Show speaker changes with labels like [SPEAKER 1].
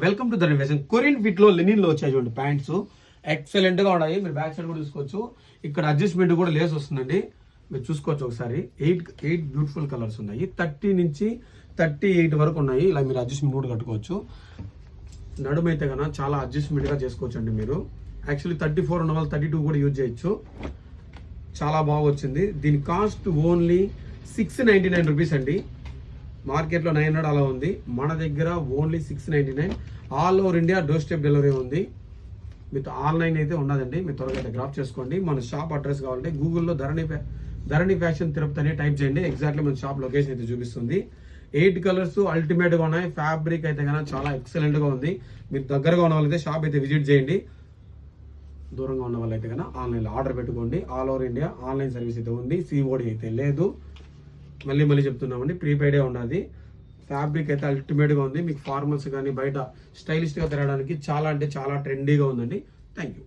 [SPEAKER 1] Welcome to the రివేషన్. Korean fit లో linen లో వచ్చాయి చూడండి ప్యాంట్స్, ఎక్సలెంట్ గా ఉన్నాయి. మీరు బ్యాక్ సైడ్ కూడా చూసుకోవచ్చు. ఇక్కడ అడ్జస్ట్మెంట్ కూడా లేస్ వస్తుందండి, మీరు చూసుకోవచ్చు ఒకసారి. ఎయిట్ బ్యూటిఫుల్ కలర్స్ ఉన్నాయి. 30 నుంచి 38 వరకు ఉన్నాయి. ఇలా మీరు అడ్జస్ట్మెంట్ కూడా కట్టుకోవచ్చు. నడుము అయితే కన్నా చాలా అడ్జస్ట్మెంట్ గా చేసుకోవచ్చు అండి. మీరు యాక్చువల్లీ 34 ఉన్న వాళ్ళు 32 కూడా యూజ్ చేయొచ్చు. చాలా బాగా వచ్చింది. దీని కాస్ట్ ఓన్లీ 699 రూపీస్ అండి. మార్కెట్లో 900 అలా ఉంది, మన దగ్గర only 699. All over India door step delivery ఉంది. మీకు ఆన్లైన్ అయితే ఉన్నదండి, మీరు త్వరగా అయితే గ్రాప్ చేసుకోండి. మన షాప్ అడ్రస్ కావాలంటే గూగుల్లో ధరణి ఫ్యాషన్ తిరుపతి అని టైప్ చేయండి. ఎగ్జాక్ట్లీ మన షాప్ లొకేషన్ అయితే చూపిస్తుంది. 8 కలర్స్ అల్టిమేట్గా ఉన్నాయి. ఫ్యాబ్రిక్ అయితే కన్నా చాలా ఎక్సలెంట్గా ఉంది. మీరు దగ్గరగా ఉన్న వాళ్ళైతే షాప్ అయితే విజిట్ చేయండి. దూరంగా ఉన్న వాళ్ళైతే కన్నా ఆన్లైన్లో ఆర్డర్ పెట్టుకోండి. All over India online service అయితే ఉంది, సిఓడి అయితే లేదు. మళ్ళీ చెప్తున్నామండి, ప్రీపెయిడే ఉన్నది. ఫ్యాబ్రిక్ అయితే అల్టిమేట్గా ఉంది. మీకు ఫార్మల్స్ కానీ బయట స్టైలిష్గా తిరగడానికి చాలా అంటే చాలా ట్రెండీగా ఉందండి. Thank you.